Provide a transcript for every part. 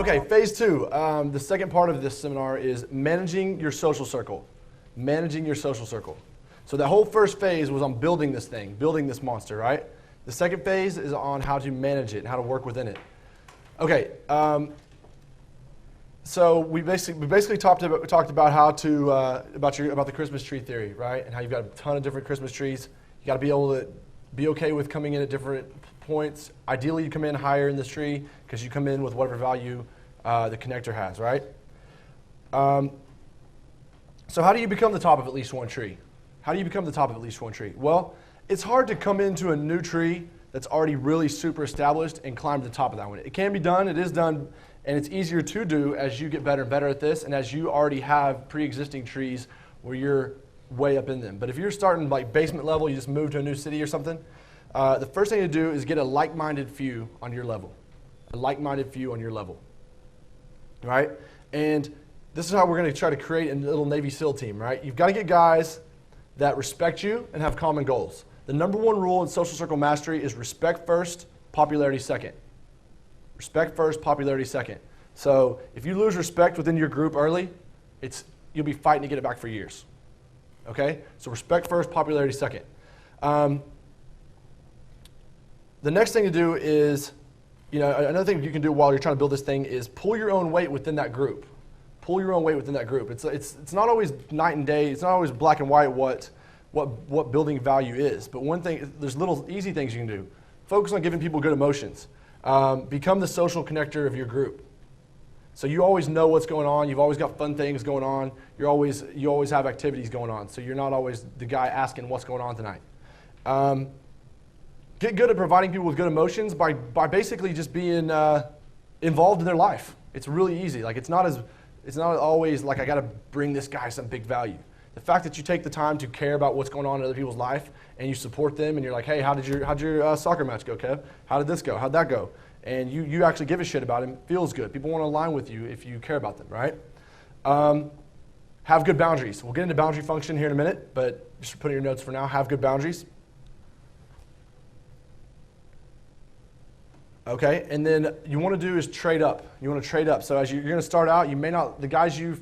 Okay, phase two. The second part of this seminar is managing your social circle. Managing your social circle. So the whole first phase was on building this thing, building this monster, right? The second phase is on how to manage it and how to work within it. Okay, so we basically talked about how to about the Christmas tree theory, right? And how you've got a ton of different Christmas trees. You got to be able to be okay with coming in at different points. Ideally, you come in higher in this tree because you come in with whatever value the connector has, right? So how do you become the top of at least one tree? How do you become the top of at least one tree? Well, it's hard to come into a new tree that's already really super established and climb to the top of that one. It can be done, it is done, and it's easier to do as you get better and better at this and as you already have pre-existing trees where you're way up in them. But if you're starting like basement level, you just moved to a new city or something, the first thing to do is get a like-minded few on your level. A like-minded few on your level, right? And this is how we're going to try to create a little Navy SEAL team, right? You've got to get guys that respect you and have common goals. The number one rule in social circle mastery is respect first, popularity second. Respect first, popularity second. So if you lose respect within your group early, you'll be fighting to get it back for years. Okay? So respect first, popularity second. The next thing to do is, another thing you can do while you're trying to build this thing is pull your own weight within that group. Pull your own weight within that group. It's not always night and day. It's not always black and white what building value is. But one thing, there's little easy things you can do. Focus on giving people good emotions. Become the social connector of your group. So you always know what's going on. You've always got fun things going on. You always have activities going on. So you're not always the guy asking what's going on tonight. Get good at providing people with good emotions by basically just being involved in their life. It's really easy. Like it's not always like I got to bring this guy some big value. The fact that you take the time to care about what's going on in other people's life and you support them and you're like, hey, how'd your soccer match go, Kev? How did this go? How'd that go? And you actually give a shit about him. Feels good. People want to align with you if you care about them, right? Have good boundaries. We'll get into boundary function here in a minute, but just put in your notes for now. Have good boundaries. Okay, and then you want to do is trade up. You want to trade up. So as you're going to start out, you may not, the guys you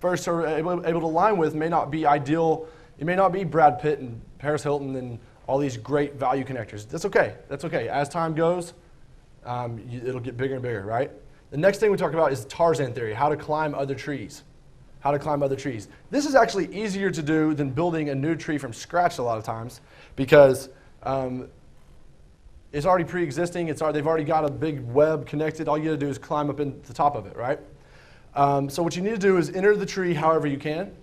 first are able to align with may not be ideal. It may not be Brad Pitt and Paris Hilton and all these great value connectors. That's okay. That's okay. As time goes, it'll get bigger and bigger, right? The next thing we talk about is Tarzan theory, how to climb other trees. How to climb other trees. This is actually easier to do than building a new tree from scratch a lot of times because it's already pre-existing. They've already got a big web connected. All you got to do is climb up in the top of it, right? So what you need to do is enter the tree however you can.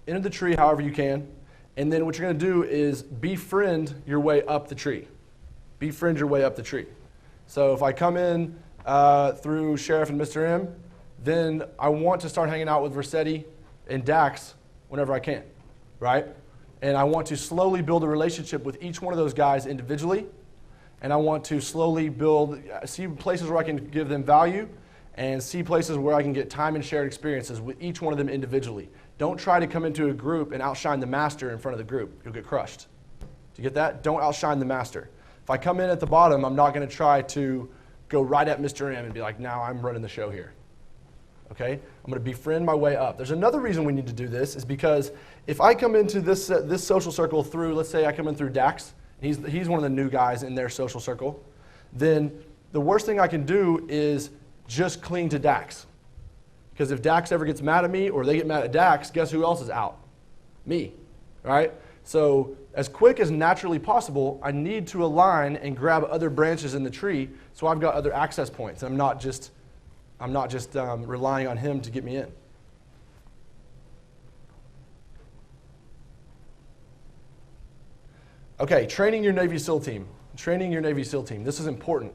Enter the tree however you can. And then what you're going to do is befriend your way up the tree. Befriend your way up the tree. So if I come in through Sheriff and Mr. M, then I want to start hanging out with Versetti and Dax whenever I can, right? And I want to slowly build a relationship with each one of those guys individually. And I want to slowly see places where I can give them value and see places where I can get time and shared experiences with each one of them individually. Don't try to come into a group and outshine the master in front of the group. You'll get crushed. Do you get that? Don't outshine the master. If I come in at the bottom, I'm not going to try to go right at Mr. M and be like, now I'm running the show here. Okay? I'm going to befriend my way up. There's another reason we need to do this is because if I come into this social circle through, let's say I come in through Dax, he's one of the new guys in their social circle, then the worst thing I can do is just cling to Dax. Because if Dax ever gets mad at me or they get mad at Dax, guess who else is out? Me, right? So as quick as naturally possible, I need to align and grab other branches in the tree so I've got other access points. I'm not just relying on him to get me in. Okay, training your Navy SEAL team. Training your Navy SEAL team. This is important.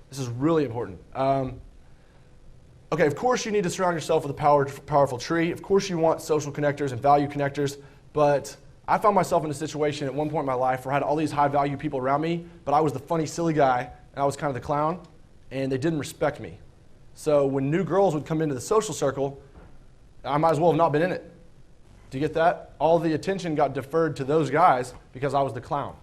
This is really important. Okay, of course you need to surround yourself with a powerful tree. Of course you want social connectors and value connectors, but I found myself in a situation at one point in my life where I had all these high value people around me, but I was the funny, silly guy, and I was kind of the clown, and they didn't respect me. So when new girls would come into the social circle, I might as well have not been in it. Do you get that? All the attention got deferred to those guys because I was the clown,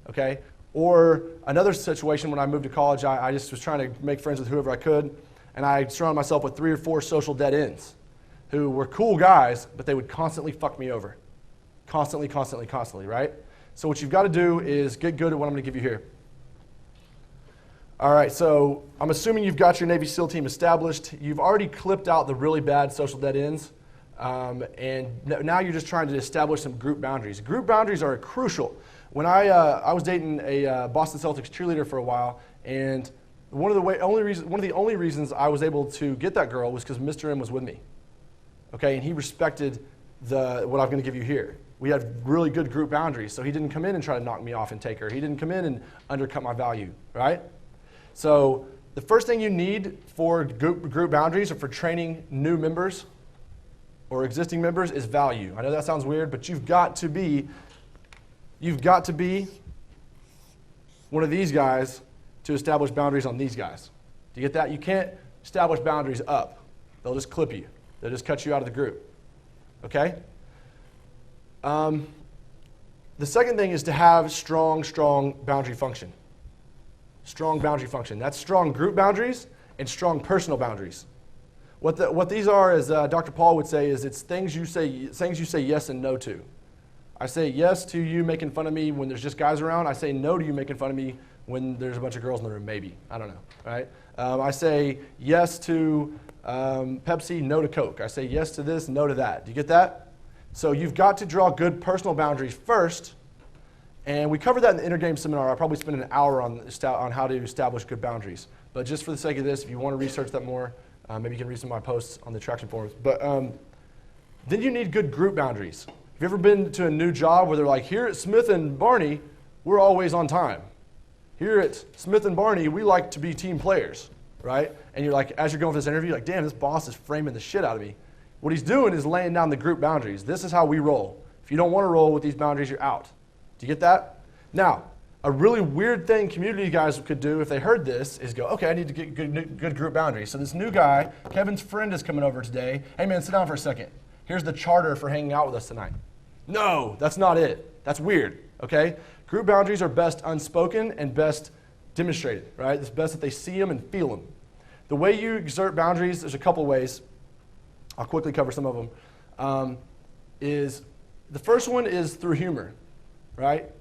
okay? Or another situation when I moved to college, I just was trying to make friends with whoever I could, and I surrounded myself with 3 or 4 social dead ends who were cool guys, but they would constantly fuck me over. Constantly, right? So what you've got to do is get good at what I'm going to give you here. All right, so I'm assuming you've got your Navy SEAL team established. You've already clipped out the really bad social dead ends, and now you're just trying to establish some group boundaries. Group boundaries are crucial. When I was dating a Boston Celtics cheerleader for a while, and one of the only reasons I was able to get that girl was because Mr. M was with me. Okay, and he respected what I'm going to give you here. We had really good group boundaries, so he didn't come in and try to knock me off and take her. He didn't come in and undercut my value, right? So the first thing you need for group boundaries or for training new members or existing members is value. I know that sounds weird, but you've got to be one of these guys to establish boundaries on these guys. Do you get that? You can't establish boundaries up. They'll just clip you. They'll just cut you out of the group. Okay? The second thing is to have strong boundary function. Strong boundary function. That's strong group boundaries and strong personal boundaries. What these are, as Dr. Paul would say, is it's things you say yes and no to. I say yes to you making fun of me when there's just guys around. I say no to you making fun of me when there's a bunch of girls in the room, maybe. I don't know, right? I say yes to Pepsi, no to Coke. I say yes to this, no to that. Do you get that? So you've got to draw good personal boundaries first, and we covered that in the Inner Game seminar. I'll probably spend an hour on how to establish good boundaries. But just for the sake of this, if you want to research that more, maybe you can read some of my posts on the Traction forums. But then you need good group boundaries. Have you ever been to a new job where they're like, here at Smith and Barney, we're always on time. Here at Smith and Barney, we like to be team players, right? And you're like, as you're going for this interview, you're like, damn, this boss is framing the shit out of me. What he's doing is laying down the group boundaries. This is how we roll. If you don't want to roll with these boundaries, you're out. Do you get that? Now, a really weird thing community guys could do if they heard this is go, okay, I need to get good group boundaries. So this new guy, Kevin's friend, is coming over today. Hey, man, sit down for a second. Here's the charter for hanging out with us tonight. No, that's not it. That's weird, okay? Group boundaries are best unspoken and best demonstrated, right? It's best that they see them and feel them. The way you exert boundaries, there's a couple ways. I'll quickly cover some of them. The first one is through humor, right?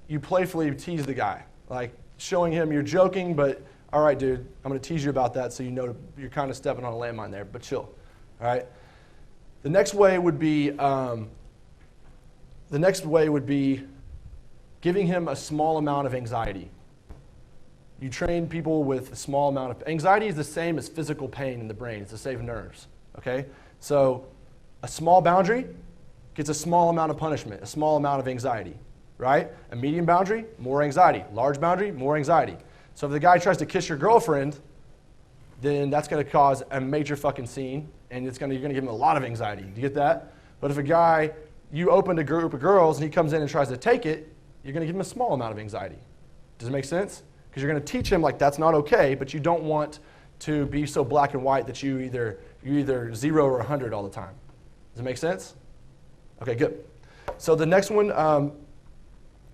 You playfully tease the guy, like showing him you're joking, but all right, dude, I'm going to tease you about that so you know you're kind of stepping on a landmine there, but chill, all right? The next way would be giving him a small amount of anxiety. You train people with a small amount of anxiety is the same as physical pain in the brain. It's to save nerves. Okay? So a small boundary gets a small amount of punishment, a small amount of anxiety, right? A medium boundary, more anxiety. Large boundary, more anxiety. So if the guy tries to kiss your girlfriend, then that's going to cause a major fucking scene, and you're going to give him a lot of anxiety. Do you get that? But if a guy, you opened a group of girls, and he comes in and tries to take it, you're going to give him a small amount of anxiety. Does it make sense? Because you're going to teach him, like, that's not okay, but you don't want to be so black and white that you're either 0 or 100 all the time. Does it make sense? Okay, good. So the next one,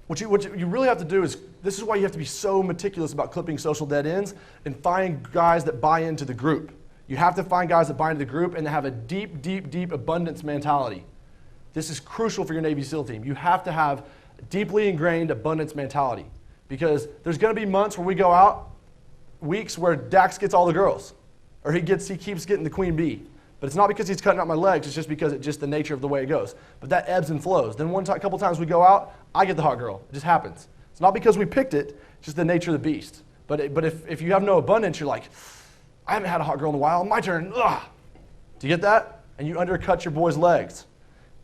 what you really have to do is, this is why you have to be so meticulous about clipping social dead ends and find guys that buy into the group. You have to find guys that buy into the group and that have a deep abundance mentality. This is crucial for your Navy SEAL team. You have to have a deeply ingrained abundance mentality, because there's going to be months where we go out, weeks where Dax gets all the girls, or he keeps getting the queen bee. But it's not because he's cutting out my legs, it's just because it's just the nature of the way it goes. But that ebbs and flows. Then a couple times we go out, I get the hot girl. It just happens. It's not because we picked it, it's just the nature of the beast. But if you have no abundance, you're like, I haven't had a hot girl in a while, my turn, ugh. Do you get that? And you undercut your boy's legs.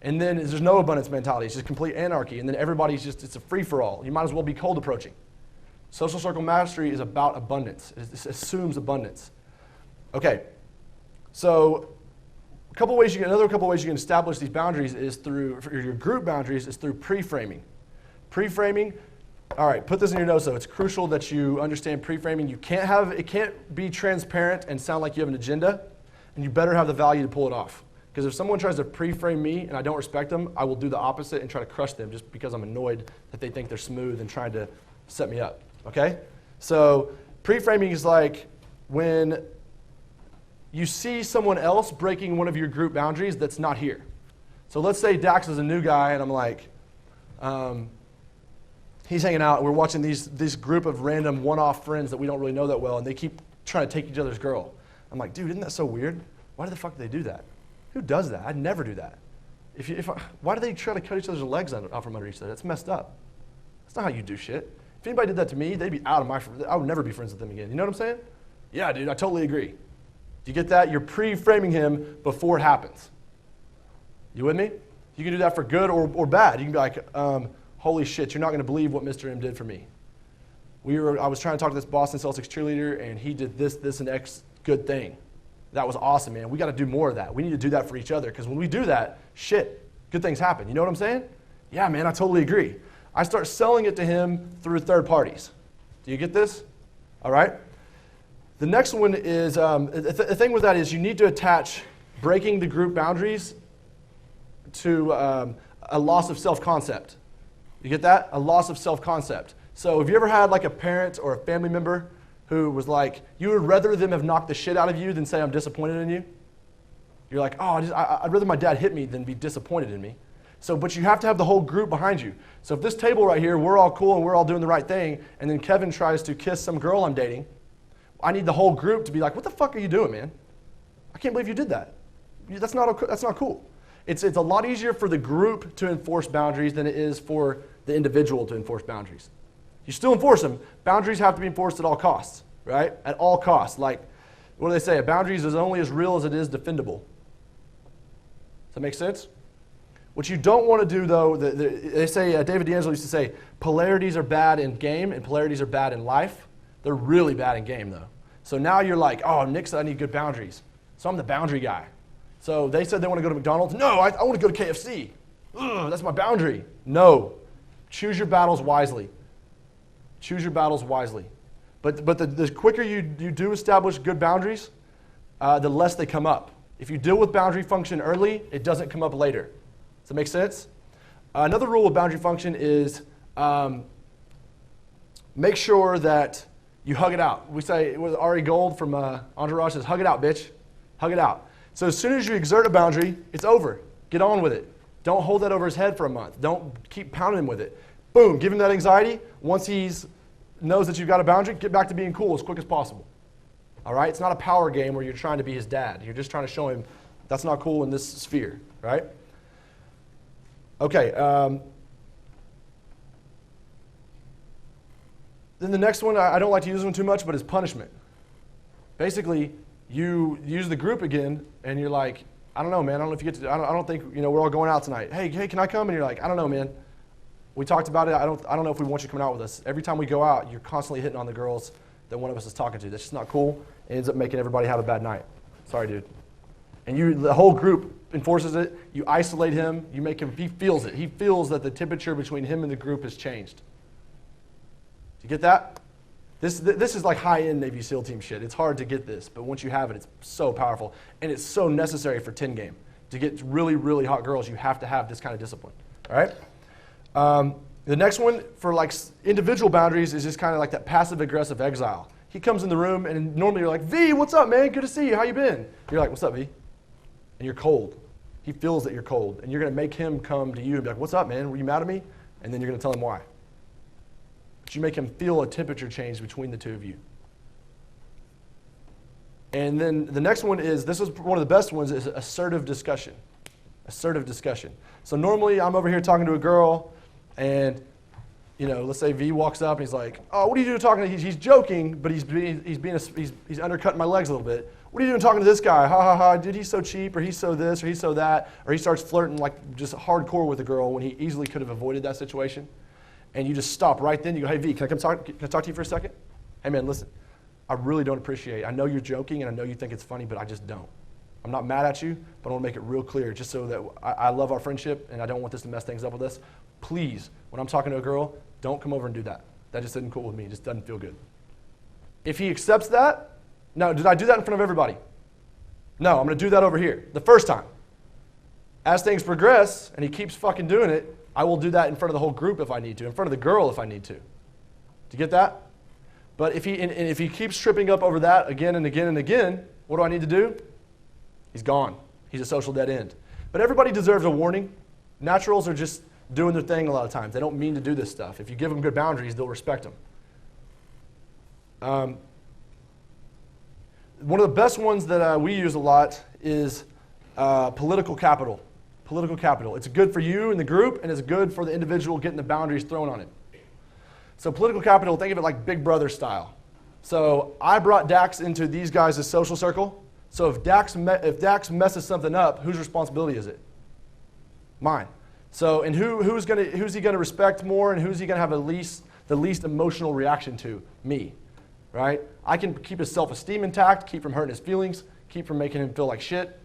And then there's no abundance mentality, it's just complete anarchy. And then it's a free-for-all. You might as well be cold approaching. Social circle mastery is about abundance. It assumes abundance. Okay, so another couple ways you can establish these boundaries is through, for your group boundaries, is through pre-framing. Pre-framing, all right, put this in your notes though. It's crucial that you understand pre-framing. It can't be transparent and sound like you have an agenda, and you better have the value to pull it off. Because if someone tries to pre-frame me and I don't respect them, I will do the opposite and try to crush them just because I'm annoyed that they think they're smooth and trying to set me up, okay? So pre-framing is like when you see someone else breaking one of your group boundaries that's not here. So let's say Dax is a new guy, and I'm like, he's hanging out, and we're watching this group of random one-off friends that we don't really know that well, and they keep trying to take each other's girl. I'm like, dude, isn't that so weird? Why the fuck do they do that? Who does that? I'd never do that. Why do they try to cut each other's legs out from under each other? That's messed up. That's not how you do shit. If anybody did that to me, they'd be out of my, I would never be friends with them again. You know what I'm saying? Yeah, dude, I totally agree. Do you get that? You're pre-framing him before it happens. You with me? You can do that for good or bad. You can be like, holy shit, you're not going to believe what Mr. M did for me. I was trying to talk to this Boston Celtics cheerleader, and he did this, and X good thing. That was awesome, man. We got to do more of that. We need to do that for each other, because when we do that, shit, good things happen. You know what I'm saying? Yeah, man, I totally agree. I start selling it to him through third parties. Do you get this? All right? The next one is, the thing with that is you need to attach breaking the group boundaries to a loss of self-concept. You get that? A loss of self-concept. So have you ever had like a parent or a family member who was like, you would rather them have knocked the shit out of you than say I'm disappointed in you? You're like, oh, I'd rather my dad hit me than be disappointed in me. So, but you have to have the whole group behind you. So if this table right here, we're all cool and we're all doing the right thing, and then Kevin tries to kiss some girl I'm dating, I need the whole group to be like, what the fuck are you doing, man? I can't believe you did that. That's not cool. It's a lot easier for the group to enforce boundaries than it is for the individual to enforce boundaries. You still enforce them. Boundaries have to be enforced at all costs, right? At all costs. Like, what do they say? A boundary is only as real as it is defendable. Does that make sense? What you don't want to do, though, they say, David D'Angelo used to say, polarities are bad in game and polarities are bad in life. They're really bad in game, though. So now you're like, oh, Nick said I need good boundaries. So I'm the boundary guy. So they said they want to go to McDonald's. No, I want to go to KFC. Ugh, that's my boundary. No. Choose your battles wisely. Choose your battles wisely. But the quicker you do establish good boundaries, the less they come up. If you deal with boundary function early, it doesn't come up later. Does that make sense? Another rule of boundary function is make sure that you hug it out. We say, it was Ari Gold from Entourage says, hug it out, bitch. Hug it out. So as soon as you exert a boundary, it's over. Get on with it. Don't hold that over his head for a month. Don't keep pounding him with it. Boom, give him that anxiety. Once he knows that you've got a boundary, get back to being cool as quick as possible. All right? It's not a power game where you're trying to be his dad. You're just trying to show him that's not cool in this sphere, right? Okay. Then the next one, I don't like to use them too much, but is punishment. Basically, you use the group again, and you're like, I don't know, man. I don't know if you get to. I don't think we're all going out tonight. Hey, can I come? And you're like, I don't know, man. We talked about it. I don't know if we want you coming out with us. Every time we go out, you're constantly hitting on the girls that one of us is talking to. That's just not cool. It ends up making everybody have a bad night. Sorry, dude. And the whole group enforces it. You isolate him. You make him. He feels it. He feels that the temperature between him and the group has changed. Do you get that? This is like high-end Navy SEAL team shit. It's hard to get this, but once you have it, it's so powerful. And it's so necessary for 10 game. To get really, really hot girls, you have to have this kind of discipline. All right? The next one for like individual boundaries is just kind of like that passive-aggressive exile. He comes in the room, and normally you're like, V, what's up, man? Good to see you. How you been? You're like, what's up, V? And you're cold. He feels that you're cold. And you're going to make him come to you and be like, what's up, man? Were you mad at me? And then you're going to tell him why. But you make him feel a temperature change between the two of you. And then the next one is, this is one of the best ones, is assertive discussion. Assertive discussion. So normally I'm over here talking to a girl, and let's say V walks up and he's like, oh, what are you doing talking to? He's joking, but he's undercutting my legs a little bit. What are you doing talking to this guy? Ha ha ha, dude, he's so cheap, or he's so this, or he's so that. Or he starts flirting like just hardcore with a girl when he easily could have avoided that situation. And you just stop right then. You go, hey, V, can I talk to you for a second? Hey, man, listen. I really don't appreciate it. I know you're joking, and I know you think it's funny, but I just don't. I'm not mad at you, but I want to make it real clear just so that I love our friendship, and I don't want this to mess things up with us. Please, when I'm talking to a girl, don't come over and do that. That just isn't cool with me. It just doesn't feel good. If he accepts that, now, did I do that in front of everybody? No, I'm going to do that over here the first time. As things progress, and he keeps fucking doing it, I will do that in front of the whole group if I need to, in front of the girl if I need to. Do you get that? But if he keeps tripping up over that again and again and again, What do I need to do? He's gone. He's a social dead end. But everybody deserves a warning. Naturals are just doing their thing a lot of times. They don't mean to do this stuff. If you give them good boundaries, they'll respect them. One of the best ones that we use a lot is political capital. Political capital. It's good for you and the group, and it's good for the individual getting the boundaries thrown on it. So political capital, think of it like Big Brother style. So I brought Dax into these guys' social circle. So if Dax messes something up, whose responsibility is it? Mine. So and who's he gonna respect more, and who's he gonna have the least emotional reaction to? Me, right? I can keep his self-esteem intact, keep from hurting his feelings, keep from making him feel like shit.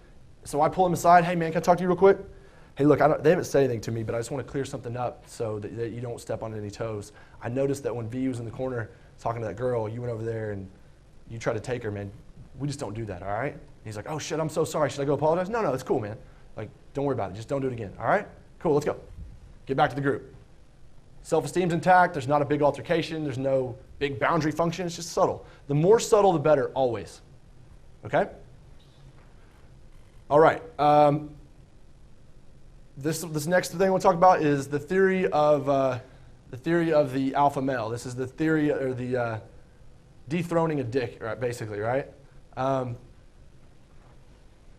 So I pull him aside. Hey man, can I talk to you real quick? Hey, look, they haven't said anything to me, but I just want to clear something up so that you don't step on any toes. I noticed that when V was in the corner talking to that girl, you went over there and you tried to take her, man. We just don't do that, all right? And he's like, oh shit, I'm so sorry. Should I go apologize? No, it's cool, man. Like, don't worry about it. Just don't do it again, all right? Cool, let's go. Get back to the group. Self-esteem's intact. There's not a big altercation. There's no big boundary function. It's just subtle. The more subtle, the better, always. Okay? All right. This next thing we'll talk about is the theory of the alpha male. This is the theory or the dethroning a dick, right? Basically, right? There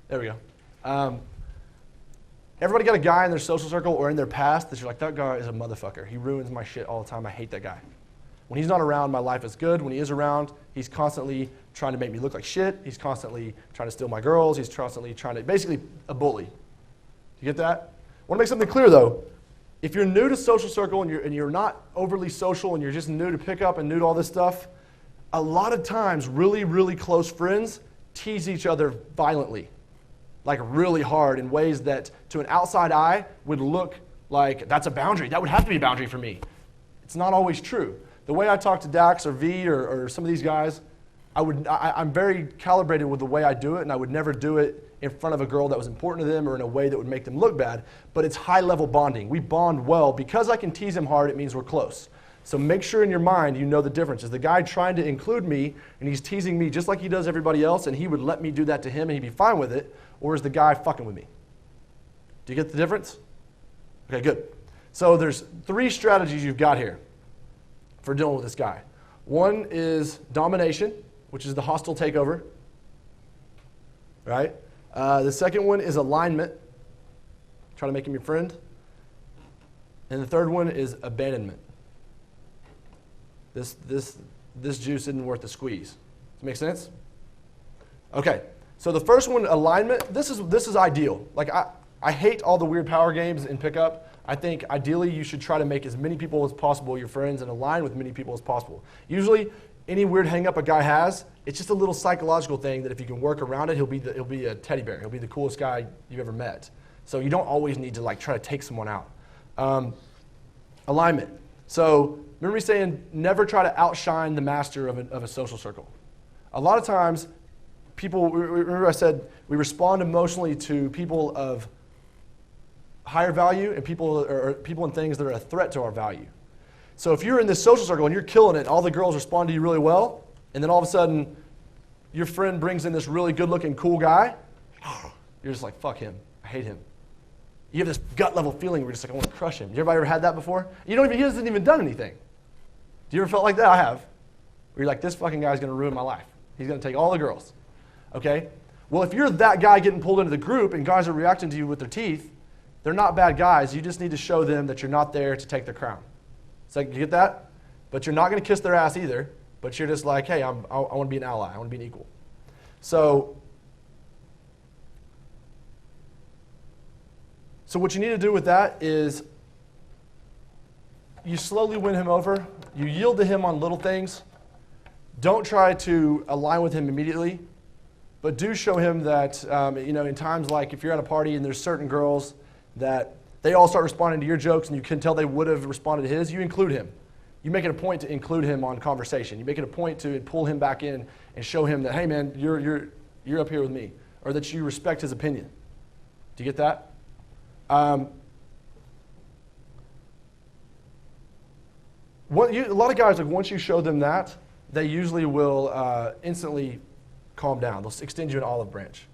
we go. Everybody got a guy in their social circle or in their past that you're like, that guy is a motherfucker. He ruins my shit all the time. I hate that guy. When he's not around, my life is good. When he is around, he's constantly trying to make me look like shit. He's constantly trying to steal my girls. He's constantly trying to, basically a bully. You get that? I want to make something clear though. If you're new to social circle and you're not overly social and you're just new to pickup and new to all this stuff, a lot of times really, really close friends tease each other violently, like really hard in ways that to an outside eye would look like that's a boundary. That would have to be a boundary for me. It's not always true. The way I talk to Dax or V or some of these guys, I'm very calibrated with the way I do it, and I would never do it in front of a girl that was important to them or in a way that would make them look bad, but it's high-level bonding. We bond well. Because I can tease him hard, it means we're close. So make sure in your mind you know the difference. Is the guy trying to include me, and he's teasing me just like he does everybody else, and he would let me do that to him, and he'd be fine with it, or is the guy fucking with me? Do you get the difference? Okay, good. So there's 3 strategies you've got here for dealing with this guy. One is domination, which is the hostile takeover, right? The second one is alignment, try to make him your friend. And the third one is abandonment. This juice isn't worth the squeeze. Does that make sense? Okay, so the first one, alignment, this is ideal. Like I hate all the weird power games in pickup. I think ideally you should try to make as many people as possible your friends and align with many people as possible. Usually, any weird hang up a guy has, it's just a little psychological thing that if you can work around it, he'll be a teddy bear. He'll be the coolest guy you've ever met. So you don't always need to like try to take someone out. Alignment. So remember me saying never try to outshine the master of a social circle. A lot of times, people, remember I said we respond emotionally to people of higher value and people and things that are a threat to our value. So if you're in this social circle and you're killing it, all the girls respond to you really well, and then all of a sudden your friend brings in this really good-looking, cool guy, you're just like, fuck him. I hate him. You have this gut-level feeling where you're just like, I want to crush him. You everybody ever had that before? He hasn't even done anything. Do you ever felt like that? I have. Where you're like, this fucking guy's going to ruin my life. He's going to take all the girls. Okay? Well, if you're that guy getting pulled into the group and guys are reacting to you with their teeth, they're not bad guys. You just need to show them that you're not there to take their crown. So you get that? But you're not going to kiss their ass either. But you're just like, hey, I want to be an ally. I want to be an equal. So what you need to do with that is you slowly win him over. You yield to him on little things. Don't try to align with him immediately. But do show him that, in times like if you're at a party and there's certain girls that they all start responding to your jokes and you can tell they would have responded to his, you include him. You make it a point to include him on conversation. You make it a point to pull him back in and show him that, hey man, you're up here with me, or that you respect his opinion. Do you get that? A lot of guys, like once you show them that, they usually will instantly calm down. They'll extend you an olive branch.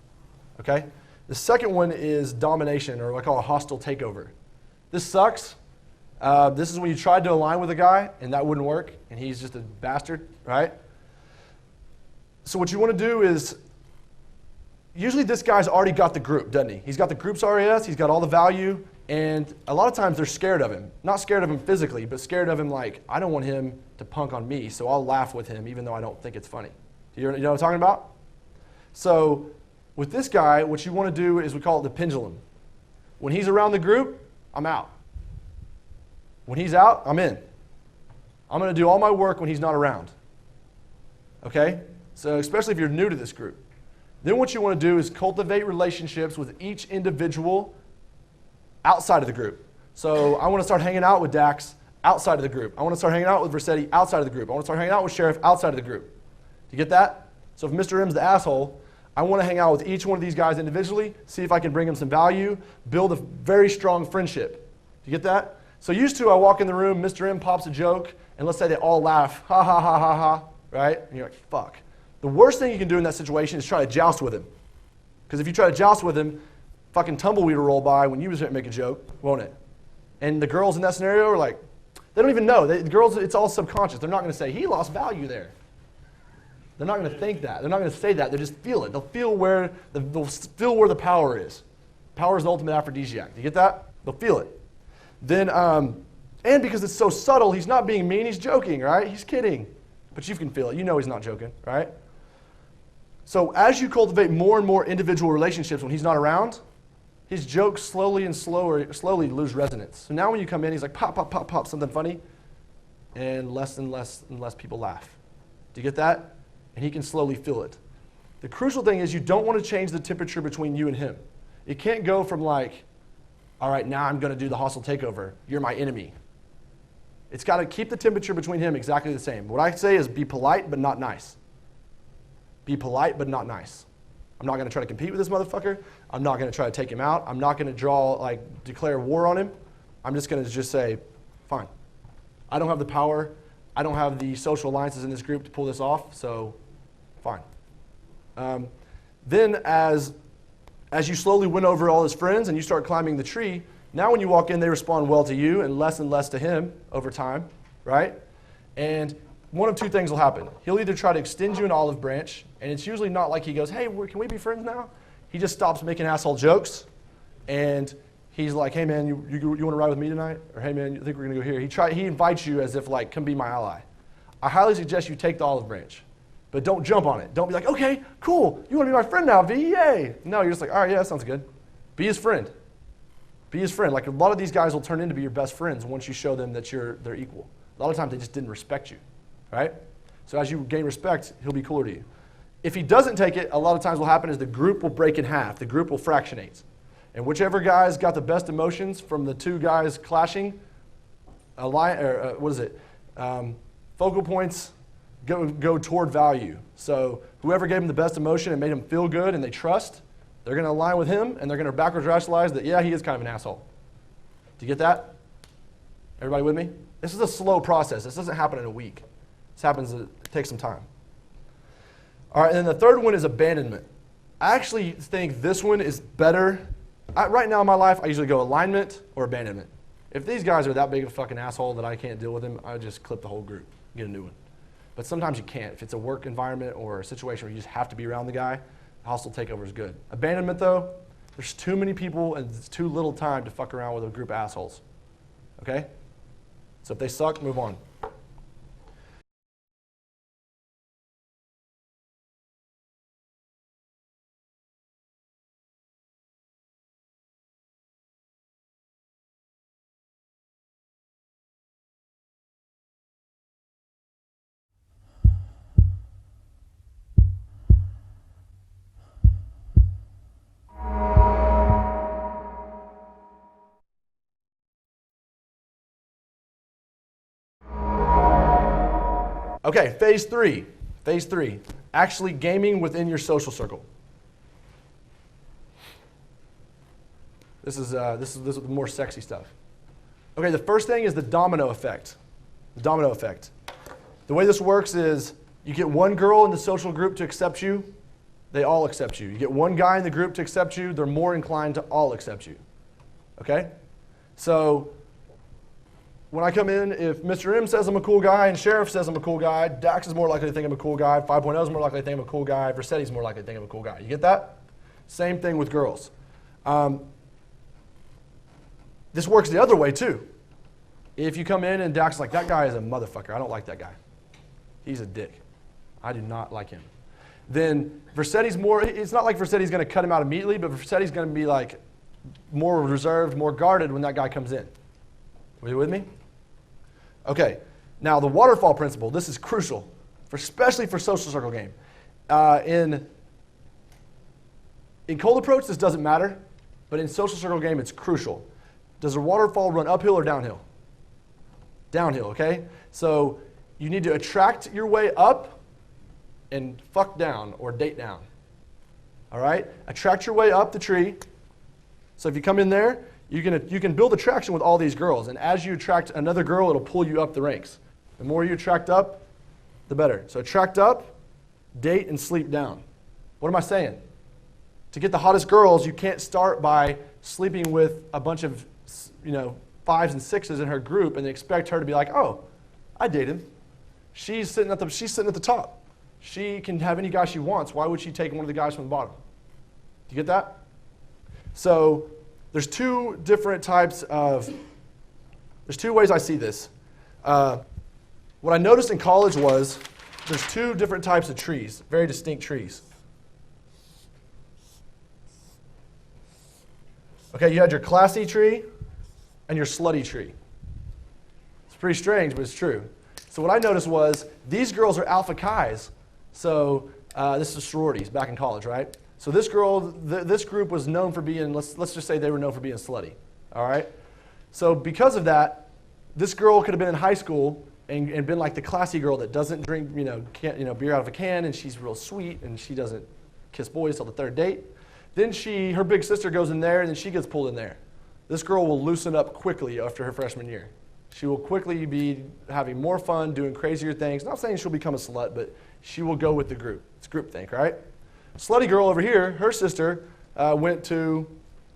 Okay? The second one is domination, or what I call a hostile takeover. This sucks. This is when you tried to align with a guy and that wouldn't work, and he's just a bastard, right? So what you want to do is, usually this guy's already got the group, doesn't he? He's got the group's RAS, he's got all the value, and a lot of times they're scared of him. Not scared of him physically, but scared of him like, I don't want him to punk on me, so I'll laugh with him even though I don't think it's funny. You know what I'm talking about? So with this guy, what you want to do is we call it the pendulum. When he's around the group, I'm out. When he's out, I'm in. I'm going to do all my work when he's not around. Okay? So especially if you're new to this group. Then what you want to do is cultivate relationships with each individual outside of the group. So I want to start hanging out with Dax outside of the group. I want to start hanging out with Versetti outside of the group. I want to start hanging out with Sheriff outside of the group. Do you get that? So if Mr. M's the asshole, I want to hang out with each one of these guys individually, see if I can bring them some value, build a very strong friendship. Do you get that? So used to, I walk in the room, Mr. M pops a joke, and let's say they all laugh, ha ha ha ha ha, right? And you're like, fuck. The worst thing you can do in that situation is try to joust with him. Because if you try to joust with him, fucking tumbleweed will roll by when you make a joke, won't it? And the girls in that scenario are like, they don't even know. The girls, it's all subconscious. They're not going to say, he lost value there. They're not going to think that. They're not going to say that. They just feel it. They'll feel where the power is. Power is the ultimate aphrodisiac. Do you get that? They'll feel it. Then, and because it's so subtle, he's not being mean, he's joking, right? He's kidding. But you can feel it. You know he's not joking, right? So as you cultivate more and more individual relationships when he's not around, his jokes slowly lose resonance. So now when you come in, he's like, pop, pop, pop, pop, something funny, and less and less people laugh. Do you get that? And he can slowly feel it. The crucial thing is you don't want to change the temperature between you and him. It can't go from like, all right, now I'm going to do the hostile takeover. You're my enemy. It's got to keep the temperature between him exactly the same. What I say is be polite but not nice. Be polite but not nice. I'm not going to try to compete with this motherfucker. I'm not going to try to take him out. I'm not going to declare war on him. I'm just going to just say, fine. I don't have the power. I don't have the social alliances in this group to pull this off, so fine. Then as you slowly win over all his friends and you start climbing the tree, now when you walk in, they respond well to you and less to him over time, right? And one of two things will happen. He'll either try to extend you an olive branch, and it's usually not like he goes, hey, can we be friends now? He just stops making asshole jokes, and he's like, hey, man, you want to ride with me tonight? Or, hey, man, you think we're going to go here? He invites you as if, like, come be my ally. I highly suggest you take the olive branch, but don't jump on it. Don't be like, okay, cool, you want to be my friend now, V, yay. No, you're just like, all right, yeah, that sounds good. Be his friend. Be his friend. Like, a lot of these guys will turn into be your best friends once you show them that they're equal. A lot of times they just didn't respect you, right? So as you gain respect, he'll be cooler to you. If he doesn't take it, a lot of times what will happen is the group will break in half. The group will fractionate. And whichever guy's got the best emotions from the two guys clashing, focal points go toward value. So whoever gave him the best emotion and made him feel good and they trust, they're going to align with him and they're going to backwards rationalize that, yeah, he is kind of an asshole. Do you get that? Everybody with me? This is a slow process. This doesn't happen in a week. This happens, it takes some time. All right, and then the third one is abandonment. I actually think this one is better. Right now in my life, I usually go alignment or abandonment. If these guys are that big of a fucking asshole that I can't deal with them, I just clip the whole group, get a new one. But sometimes you can't. If it's a work environment or a situation where you just have to be around the guy, hostile takeover is good. Abandonment, though, there's too many people and it's too little time to fuck around with a group of assholes. Okay? So if they suck, move on. Okay, phase three, actually gaming within your social circle. This is the more sexy stuff. Okay, the first thing is the domino effect. The domino effect. The way this works is you get one girl in the social group to accept you, they all accept you. You get one guy in the group to accept you, they're more inclined to all accept you. Okay? So when I come in, if Mr. M says I'm a cool guy and Sheriff says I'm a cool guy, Dax is more likely to think I'm a cool guy, 5.0 is more likely to think I'm a cool guy, Versetti's more likely to think I'm a cool guy. You get that? Same thing with girls. This works the other way too. If you come in and Dax is like, that guy is a motherfucker, I don't like that guy. He's a dick. I do not like him. Then Versetti's more, it's not like Versetti's going to cut him out immediately, but Versetti's going to be like more reserved, more guarded when that guy comes in. Are you with me? Okay, now the waterfall principle, this is crucial, especially for social circle game. In cold approach, this doesn't matter, but in social circle game, it's crucial. Does a waterfall run uphill or downhill? Downhill, okay? So you need to attract your way up and fuck down or date down. All right? Attract your way up the tree. So if you come in there, you can build attraction with all these girls. And as you attract another girl, it'll pull you up the ranks. The more you attract up, the better. So attract up, date, and sleep down. What am I saying? To get the hottest girls, you can't start by sleeping with a bunch of 5s and 6s in her group and expect her to be like, oh, I dated. She's sitting at the top. She can have any guy she wants. Why would she take one of the guys from the bottom? Do you get that? So there's two ways I see this. What I noticed in college was there's two different types of trees, very distinct trees. Okay, you had your classy tree and your slutty tree. It's pretty strange, but it's true. So what I noticed was these girls are alpha chis. So this is sororities back in college, right? So this group was known for being, let's just say they were known for being slutty, all right? So because of that, this girl could have been in high school and been like the classy girl that doesn't drink, beer out of a can, and she's real sweet, and she doesn't kiss boys till the third date. Then her big sister goes in there, and then she gets pulled in there. This girl will loosen up quickly after her freshman year. She will quickly be having more fun, doing crazier things. Not saying she'll become a slut, but she will go with the group. It's groupthink, right? Slutty girl over here, her sister went to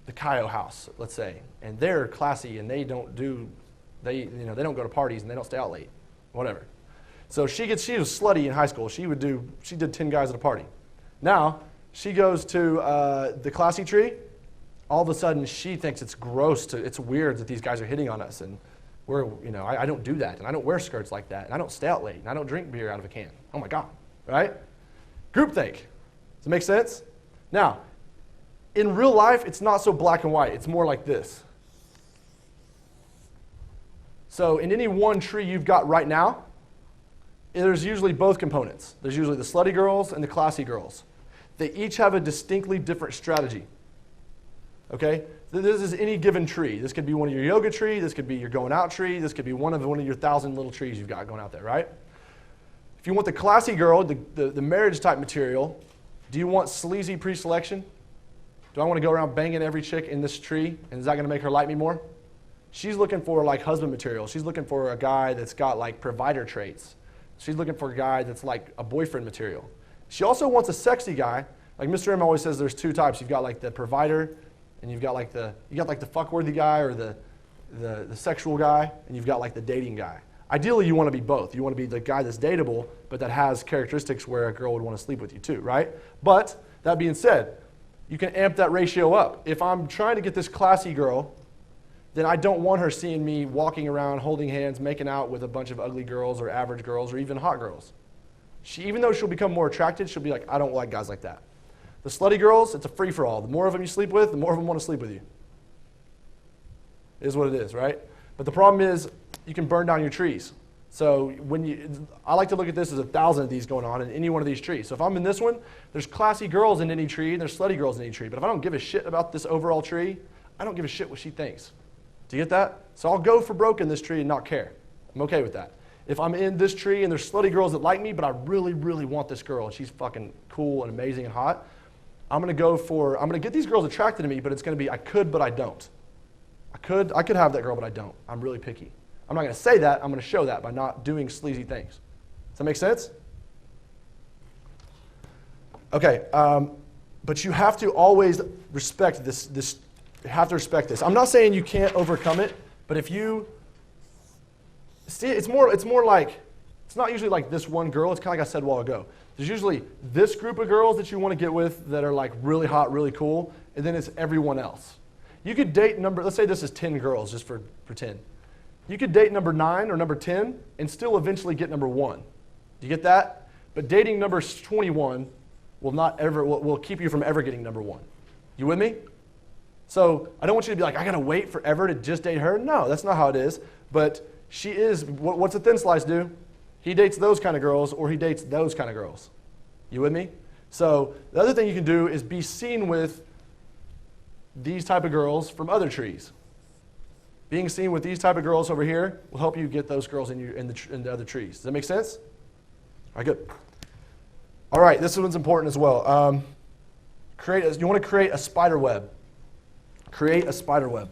the Kyo house, let's say, and they're classy and they don't go to parties and they don't stay out late, whatever. So she was slutty in high school. She did 10 guys at a party. Now she goes to the classy tree. All of a sudden she thinks it's gross, it's weird that these guys are hitting on us, and I don't do that, and I don't wear skirts like that, and I don't stay out late, and I don't drink beer out of a can. Oh my God, right? Groupthink. Does it make sense? Now, in real life, it's not so black and white. It's more like this. So in any one tree you've got right now, there's usually both components. There's usually the slutty girls and the classy girls. They each have a distinctly different strategy. Okay? This is any given tree. This could be one of your yoga tree. This could be your going out tree. This could be one of your 1,000 little trees you've got going out there, right? If you want the classy girl, the marriage type material, do you want sleazy pre-selection? Do I want to go around banging every chick in this tree, and is that going to make her like me more? She's looking for like husband material. She's looking for a guy that's got like provider traits. She's looking for a guy that's like a boyfriend material. She also wants a sexy guy. Like Mr. M always says, there's two types. You've got like the provider, and you've got like the fuckworthy guy or the sexual guy, and you've got like the dating guy. Ideally, you want to be both. You want to be the guy that's dateable, but that has characteristics where a girl would want to sleep with you too, right? But that being said, you can amp that ratio up. If I'm trying to get this classy girl, then I don't want her seeing me walking around holding hands, making out with a bunch of ugly girls or average girls or even hot girls. Even though she'll become more attracted, she'll be like, I don't like guys like that. The slutty girls, it's a free-for-all. The more of them you sleep with, the more of them want to sleep with you. It is what it is, right? But the problem is you can burn down your trees. So I like to look at this as 1,000 of these going on in any one of these trees. So if I'm in this one, there's classy girls in any tree, and there's slutty girls in any tree. But if I don't give a shit about this overall tree, I don't give a shit what she thinks. Do you get that? So I'll go for broke in this tree and not care. I'm okay with that. If I'm in this tree and there's slutty girls that like me, but I really, really want this girl, and she's fucking cool and amazing and hot, I'm going to get these girls attracted to me, but it's going to be I could, but I don't. I could have that girl, but I don't. I'm really picky. I'm not going to say that. I'm going to show that by not doing sleazy things. Does that make sense? Okay, but you have to always respect this. You have to respect this. I'm not saying you can't overcome it, but if you see, it's more like, it's not usually like this one girl. It's kind of like I said a while ago. There's usually this group of girls that you want to get with that are like really hot, really cool, and then it's everyone else. You could date let's say this is 10 girls, just for pretend. You could date number 9 or number 10 and still eventually get number 1. Do you get that? But dating number 21 will keep you from ever getting number 1. You with me? So I don't want you to be like, I gotta wait forever to just date her. No, that's not how it is. But she is, what's a thin slice do? He dates those kind of girls or he dates those kind of girls. You with me? So the other thing you can do is be seen with these type of girls from other trees. Being seen with these type of girls over here will help you get those girls in the other trees. Does that make sense? All right, good. All right, this one's important as well. You want to create a spider web. Create a spider web.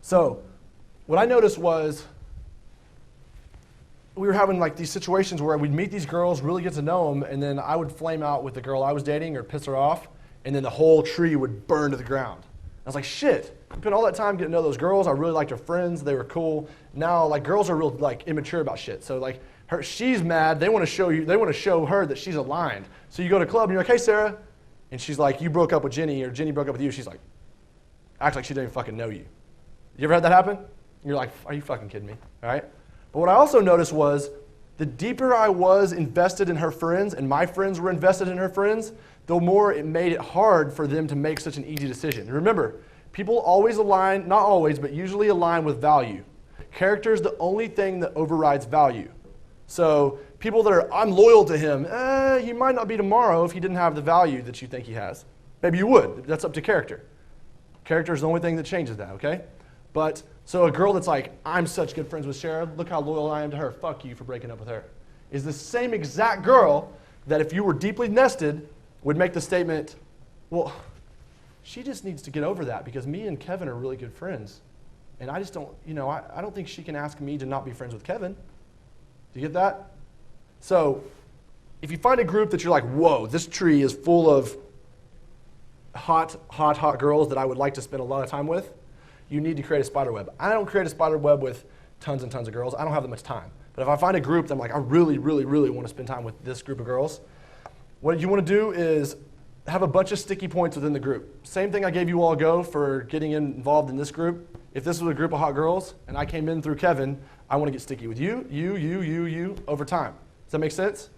So what I noticed was we were having like these situations where we'd meet these girls, really get to know them, and then I would flame out with the girl I was dating or piss her off, and then the whole tree would burn to the ground. I was like, shit, I spent all that time getting to know those girls. I really liked her friends. They were cool. Now, like, girls are real like immature about shit. So like, she's mad. They want to show her that she's aligned. So you go to a club and you're like, hey, Sarah. And she's like, you broke up with Jenny, or Jenny broke up with you. She's like, act like she didn't even fucking know you. You ever had that happen? You're like, are you fucking kidding me? All right? But what I also noticed was the deeper I was invested in her friends and my friends were invested in her friends, the more it made it hard for them to make such an easy decision. And remember, people always align, not always, but usually align with value. Character is the only thing that overrides value. So people that are, I'm loyal to him, he might not be tomorrow if he didn't have the value that you think he has. Maybe you would. That's up to character. Character is the only thing that changes that, okay? But, so a girl that's like, I'm such good friends with Sarah, look how loyal I am to her, fuck you for breaking up with her, is the same exact girl that if you were deeply nested would make the statement, well, she just needs to get over that because me and Kevin are really good friends. And I just don't, I don't think she can ask me to not be friends with Kevin. Do you get that? So if you find a group that you're like, whoa, this tree is full of hot girls that I would like to spend a lot of time with, you need to create a spider web. I don't create a spider web with tons and tons of girls. I don't have that much time. But if I find a group that I'm like, I really, really, really want to spend time with this group of girls, what you want to do is have a bunch of sticky points within the group. Same thing I gave you all a go for getting involved in this group. If this was a group of hot girls and I came in through Kevin, I want to get sticky with you over time. Does that make sense?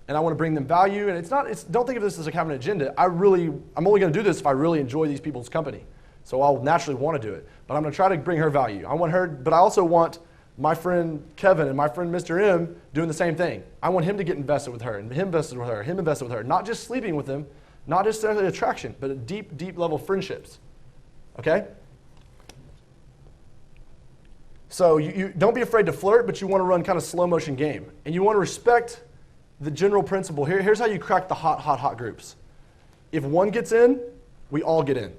And I want to bring them value. And don't think of this as like having an agenda. I'm only going to do this if I really enjoy these people's company. So I'll naturally want to do it. But I'm going to try to bring her value. I want her, but I also want my friend Kevin and my friend Mr. M doing the same thing. I want him to get invested with her, and him invested with her, him invested with her. Not just sleeping with them, not just necessarily attraction, but a deep, deep level friendships. Okay? So you don't be afraid to flirt, but you want to run kind of slow motion game. And you want to respect the general principle. Here's how you crack the hot groups. If one gets in, we all get in.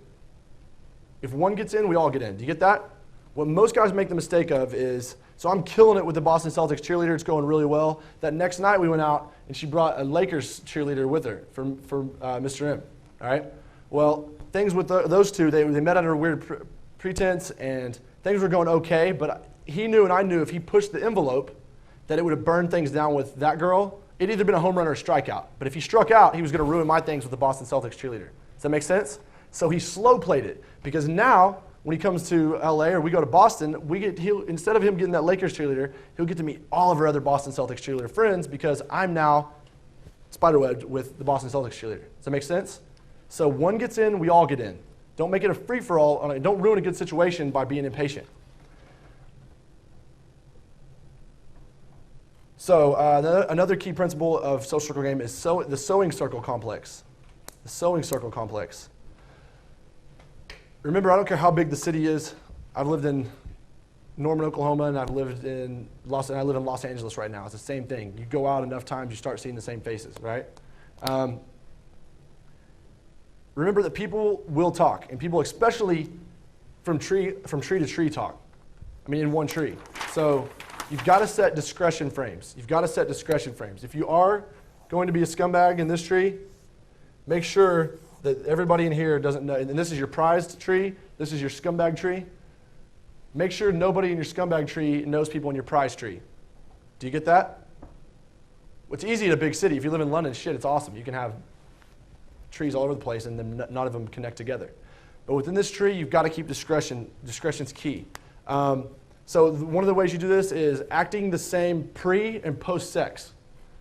If one gets in, we all get in. Do you get that? What most guys make the mistake of is, so I'm killing it with the Boston Celtics cheerleader. It's going really well. That next night we went out, and she brought a Lakers cheerleader with her from Mr. M. All right? Well, things with those two, they met under a weird pretense, and things were going okay, but he knew and I knew if he pushed the envelope that it would have burned things down with that girl. It'd either been a home run or a strikeout. But if he struck out, he was going to ruin my things with the Boston Celtics cheerleader. Does that make sense? So he slow played it, because now when he comes to LA or we go to Boston, instead of him getting that Lakers cheerleader, he'll get to meet all of our other Boston Celtics cheerleader friends because I'm now spiderwebbed with the Boston Celtics cheerleader. Does that make sense? So one gets in, we all get in. Don't make it a free-for-all. Don't ruin a good situation by being impatient. So another key principle of social circle game is the sewing circle complex. The sewing circle complex. Remember, I don't care how big the city is. I've lived in Norman, Oklahoma, and I live in Los Angeles right now. It's the same thing. You go out enough times, you start seeing the same faces, right? Remember that people will talk, and people, especially from tree to tree, talk. in one tree. So you've got to set discretion frames. You've got to set discretion frames. If you are going to be a scumbag in this tree, make sure that everybody in here doesn't know, and this is your prized tree, this is your scumbag tree. Make sure nobody in your scumbag tree knows people in your prize tree. Do you get that? It's easy in a big city. If you live in London, shit, it's awesome. You can have trees all over the place and then none of them connect together. But within this tree, you've got to keep discretion. Discretion's key. So one of the ways you do this is acting the same pre and post sex.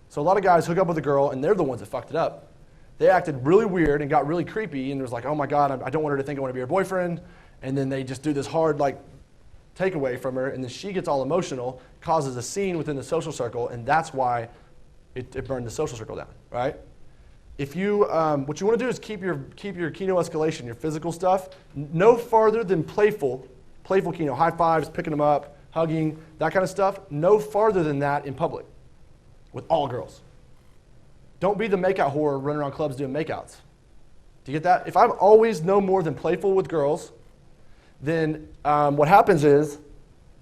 So a lot of guys hook up with a girl and they're the ones that fucked it up. They acted really weird and got really creepy and it was like, oh my God, I don't want her to think I want to be her boyfriend. And then they just do this hard takeaway from her, and then she gets all emotional, causes a scene within the social circle, and that's why it burned the social circle down, right? If you, what you want to do is keep your kino escalation, your physical stuff, no farther than playful kino, high fives, picking them up, hugging, that kind of stuff, no farther than that in public with all girls. Don't be the makeout whore running around clubs doing makeouts. Do you get that? If I'm always no more than playful with girls, then what happens is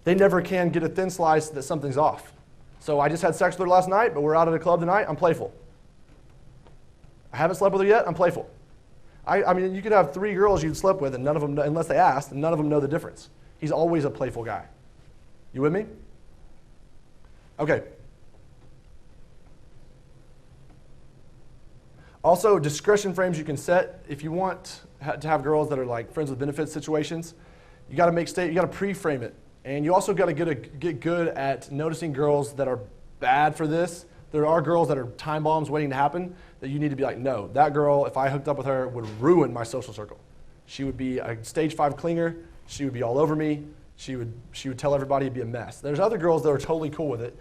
they never can get a thin slice that something's off. So I just had sex with her last night, but we're out at a club tonight, I'm playful. I haven't slept with her yet, I'm playful. I mean, you could have 3 girls you'd slept with, and none of them, unless they asked, and none of them know the difference. He's always a playful guy. You with me? Okay. Also, discretion frames you can set if you want to have girls that are like friends with benefits situations. You got to pre-frame it, and you also got to get good at noticing girls that are bad for this. There are girls that are time bombs waiting to happen that you need to be like, no, that girl, if I hooked up with her, would ruin my social circle. She would be a stage 5 clinger. She would be all over me. She would tell everybody it'd be a mess. There's other girls that are totally cool with it,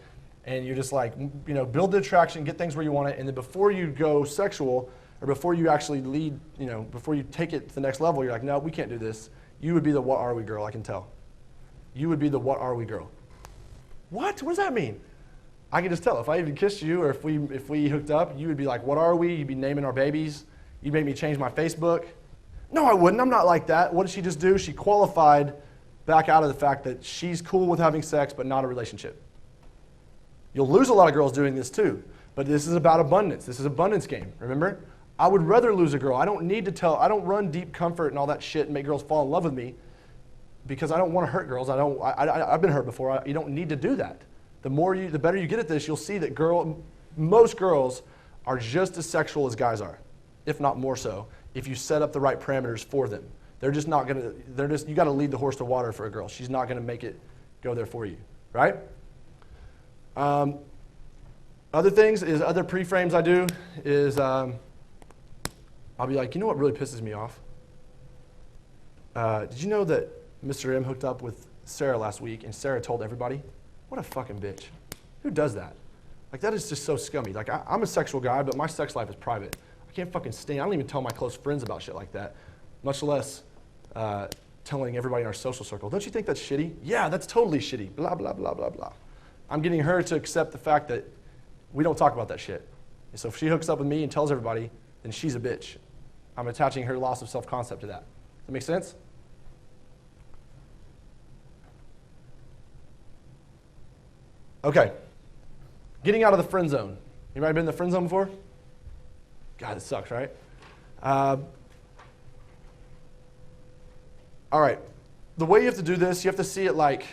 and you're just like, build the attraction, get things where you want it, and then before you go sexual, or before you actually lead, before you take it to the next level, you're like, no, we can't do this. You would be the what are we girl, I can tell. You would be the what are we girl. What? What does that mean? I can just tell. If I even kissed you or if we hooked up, you would be like, what are we? You'd be naming our babies. You'd make me change my Facebook. No, I wouldn't. I'm not like that. What did she just do? She qualified back out of the fact that she's cool with having sex but not a relationship. You'll lose a lot of girls doing this too, but this is about abundance. This is an abundance game, remember? I would rather lose a girl. I don't run deep comfort and all that shit and make girls fall in love with me because I don't want to hurt girls. I've been hurt before. You don't need to do that. The better you get at this, you'll see that most girls are just as sexual as guys are, if not more so, if you set up the right parameters for them. They're just not gonna, you gotta lead the horse to water for a girl. She's not gonna make it go there for you, right? Other things is, other pre-frames I do is, I'll be like, you know what really pisses me off? Did you know that Mr. M hooked up with Sarah last week and Sarah told everybody? What a fucking bitch. Who does that? Like, that is just so scummy. Like, I'm a sexual guy, but my sex life is private. I can't fucking stand, I don't even tell my close friends about shit like that, much less telling everybody in our social circle. Don't you think that's shitty? Yeah, that's totally shitty. Blah, blah, blah, blah, blah. I'm getting her to accept the fact that we don't talk about that shit. And so if she hooks up with me and tells everybody, then she's a bitch. I'm attaching her loss of self-concept to that. Does that make sense? Okay. Getting out of the friend zone. Anybody been in the friend zone before? God, it sucks, right? All right. The way you have to do this, you have to see it like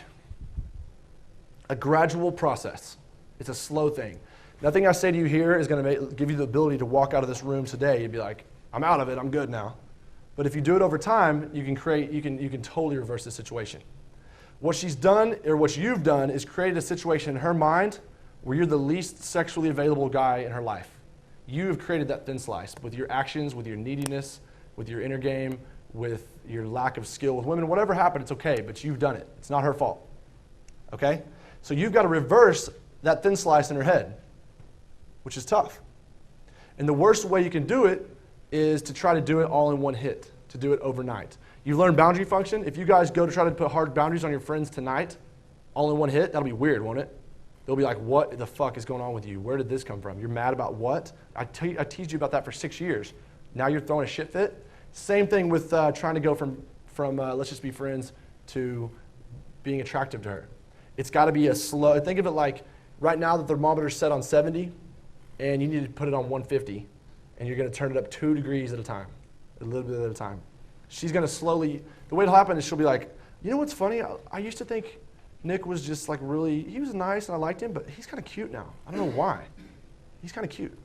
a gradual process. It's a slow thing. Nothing I say to you here is going to give you the ability to walk out of this room today and be like, I'm out of it, I'm good now. But if you do it over time, you can totally reverse the situation. What she's done, or what you've done, is created a situation in her mind where you're the least sexually available guy in her life. You have created that thin slice with your actions, with your neediness, with your inner game, with your lack of skill with women. Whatever happened, it's okay, but you've done it. It's not her fault. Okay? So you've got to reverse that thin slice in her head, which is tough. And the worst way you can do it is to try to do it all in one hit, to do it overnight. You learn boundary function. If you guys go to try to put hard boundaries on your friends tonight, all in one hit, that'll be weird, won't it? They'll be like, what the fuck is going on with you? Where did this come from? You're mad about what? I teased you about that for 6 years. Now you're throwing a shit fit? Same thing with trying to go from let's just be friends to being attractive to her. It's got to be a slow, think of it like right now the thermometer's set on 70 and you need to put it on 150 and you're going to turn it up 2 degrees at a time, a little bit at a time. She's going to slowly, the way it'll happen is she'll be like, you know what's funny? I used to think Nick was just like really, he was nice and I liked him, but he's kind of cute now. I don't know why. He's kind of cute.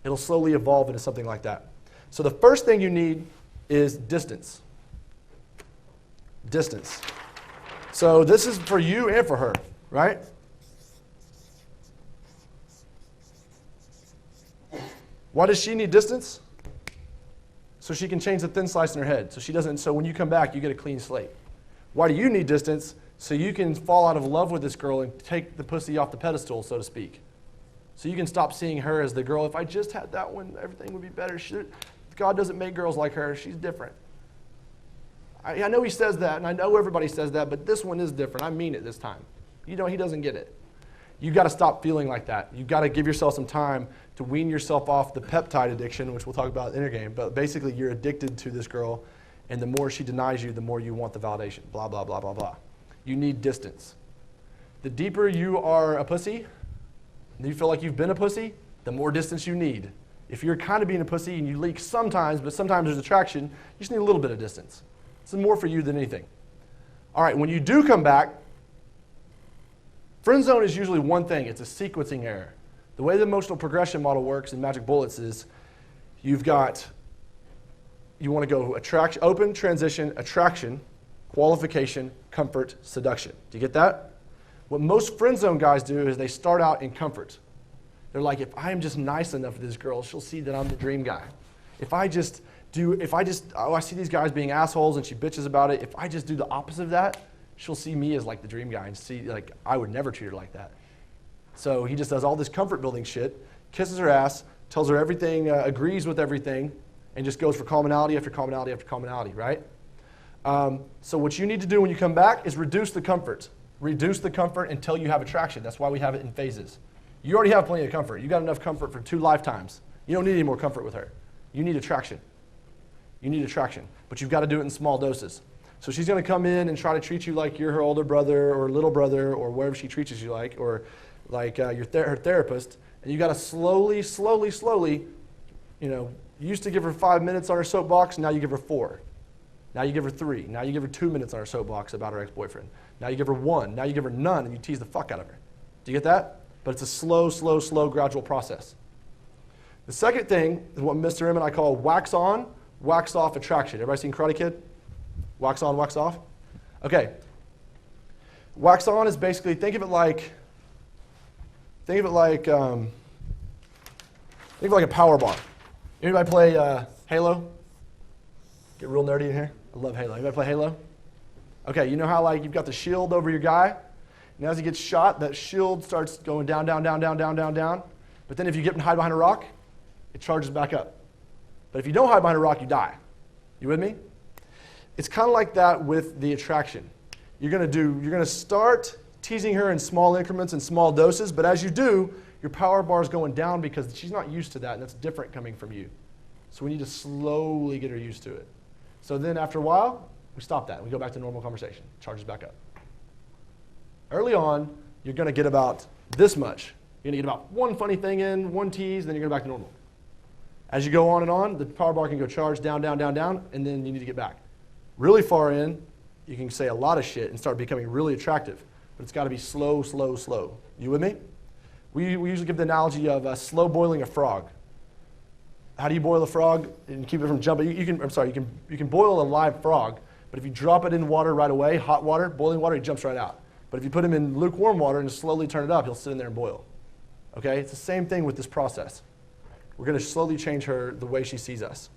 It'll slowly evolve into something like that. So the first thing you need is distance. Distance. So this is for you and for her, right? Why does she need distance? So she can change the thin slice in her head. So when you come back, you get a clean slate. Why do you need distance? So you can fall out of love with this girl and take the pussy off the pedestal, so to speak. So you can stop seeing her as the girl. If I just had that one, everything would be better. God doesn't make girls like her. She's different. I know he says that, and I know everybody says that, but this one is different. I mean it this time. He doesn't get it. You've got to stop feeling like that. You've got to give yourself some time to wean yourself off the peptide addiction, which we'll talk about in Intergame. But basically, you're addicted to this girl, and the more she denies you, the more you want the validation. Blah, blah, blah, blah, blah. You need distance. The deeper you are a pussy, and you feel like you've been a pussy, the more distance you need. If you're kind of being a pussy and you leak sometimes, but sometimes there's attraction, you just need a little bit of distance. It's more for you than anything. All right, when you do come back, friend zone is usually one thing. It's a sequencing error. The way the emotional progression model works in Magic Bullets is you want to go attraction, open, transition, attraction, qualification, comfort, seduction. Do you get that? What most friend zone guys do is they start out in comfort. They're like, if I'm just nice enough to this girl, she'll see that I'm the dream guy. I see these guys being assholes and she bitches about it. If I just do the opposite of that, she'll see me as like the dream guy and see like I would never treat her like that. So he just does all this comfort building shit, kisses her ass, tells her everything, agrees with everything, and just goes for commonality after commonality after commonality, right? So what you need to do when you come back is reduce the comfort. Reduce the comfort until you have attraction. That's why we have it in phases. You already have plenty of comfort. You got enough comfort for 2 lifetimes. You don't need any more comfort with her. You need attraction. You need attraction, but you've got to do it in small doses. So she's going to come in and try to treat you like you're her older brother or little brother or wherever she treats you like, or like her therapist. And you got to slowly, you used to give her 5 minutes on her soapbox, now you give her 4. Now you give her 3. Now you give her 2 minutes on her soapbox about her ex-boyfriend. Now you give her 1. Now you give her none, and you tease the fuck out of her. Do you get that? But it's a slow, gradual process. The second thing is what Mr. M and I call wax on, wax off attraction. Everybody seen Karate Kid? Wax on, wax off? Okay. Wax on is basically, think of it like a power bar. Anybody play Halo? Get real nerdy in here? I love Halo. Anybody play Halo? Okay, you know how like you've got the shield over your guy? And as he gets shot, that shield starts going down. But then if you get him to hide behind a rock, it charges back up. But if you don't hide behind a rock, you die. You with me? It's kind of like that with the attraction. You're going to start teasing her in small increments and small doses, but as you do, your power bar is going down because she's not used to that, and that's different coming from you. So we need to slowly get her used to it. So then after a while, we stop that. We go back to normal conversation. Charges back up. Early on, you're going to get about this much. You're going to get about one funny thing in, one tease, then you're going to go back to normal. As you go on, the power bar can go charge down, and then you need to get back. Really far in, you can say a lot of shit and start becoming really attractive. But it's got to be slow. You with me? We usually give the analogy of slow boiling a frog. How do you boil a frog and keep it from jumping? You can boil a live frog, but if you drop it in water right away, hot water, boiling water, he jumps right out. But if you put him in lukewarm water and slowly turn it up, he'll sit in there and boil. Okay? It's the same thing with this process. We're going to slowly change her the way she sees us.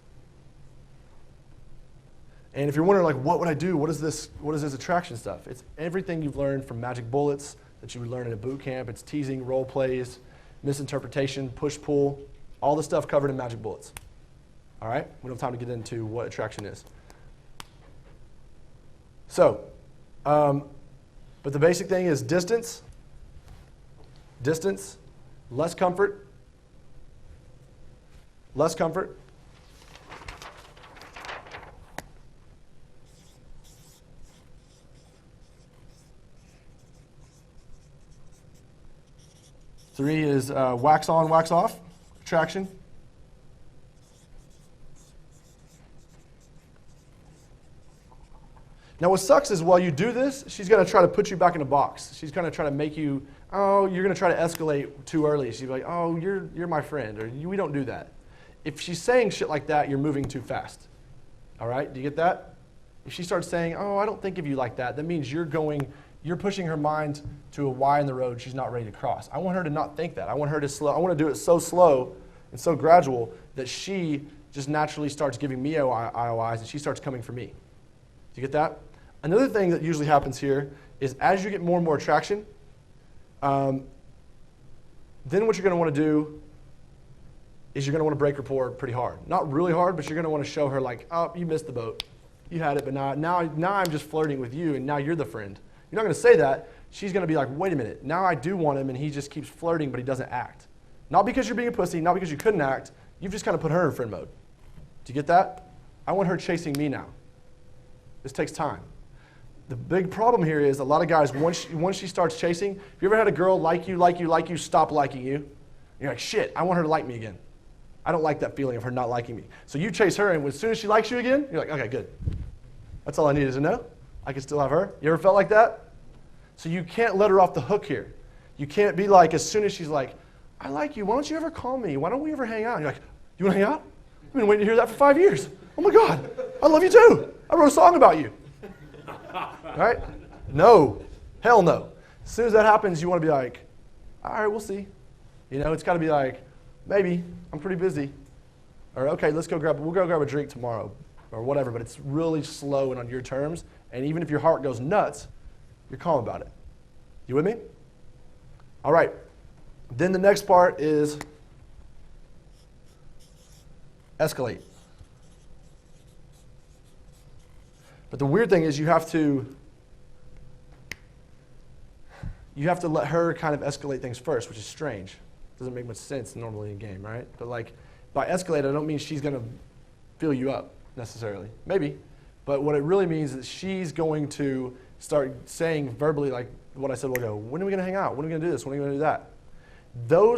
And if you're wondering, like, what would I do? What is this attraction stuff? It's everything you've learned from Magic Bullets that you would learn in a boot camp. It's teasing, role plays, misinterpretation, push-pull, all the stuff covered in Magic Bullets. All right? We don't have time to get into what attraction is. So, but the basic thing is distance, less comfort, 3 is wax on, wax off, attraction. Now what sucks is while you do this, she's going to try to put you back in a box. She's going to try to make you, oh, you're going to try to escalate too early. She'll be like, oh, you're my friend, or we don't do that. If she's saying shit like that, you're moving too fast. All right, do you get that? If she starts saying, oh, I don't think of you like that, that means you're pushing her mind to a Y in the road she's not ready to cross. I want her to not think that. I want to do it so slow and so gradual that she just naturally starts giving me IOIs and she starts coming for me. Do you get that? Another thing that usually happens here is as you get more and more attraction, then what you're going to want to do is you're going to want to break rapport pretty hard. Not really hard, but you're going to want to show her like, oh, you missed the boat. You had it, but now I'm just flirting with you, and now you're the friend. You're not going to say that. She's going to be like, wait a minute. Now I do want him, and he just keeps flirting, but he doesn't act. Not because you're being a pussy, not because you couldn't act. You've just kind of put her in friend mode. Do you get that? I want her chasing me now. This takes time. The big problem here is a lot of guys, once she starts chasing, have you ever had a girl like you, stop liking you? You're like, shit, I want her to like me again. I don't like that feeling of her not liking me. So you chase her, and as soon as she likes you again, you're like, okay, good. That's all I needed to know. I can still have her. You ever felt like that? So you can't let her off the hook here. You can't be like, as soon as she's like, I like you, why don't you ever call me? Why don't we ever hang out? And you're like, you want to hang out? I've been waiting to hear that for 5 years. Oh my God, I love you too. I wrote a song about you. Right? No. Hell no. As soon as that happens, you want to be like, all right, we'll see. You know, it's got to be like, maybe, I'm pretty busy. Or okay, we'll go grab a drink tomorrow or whatever, but it's really slow and on your terms. And even if your heart goes nuts, you're calm about it. You with me? All right. Then the next part is escalate. But the weird thing is you have to let her kind of escalate things first, which is strange. Doesn't make much sense normally in a game, right? But like by escalate, I don't mean she's going to fill you up necessarily. Maybe. But what it really means is she's going to start saying verbally like what I said a while ago. When are we going to hang out? When are we going to do this? When are we going to do that?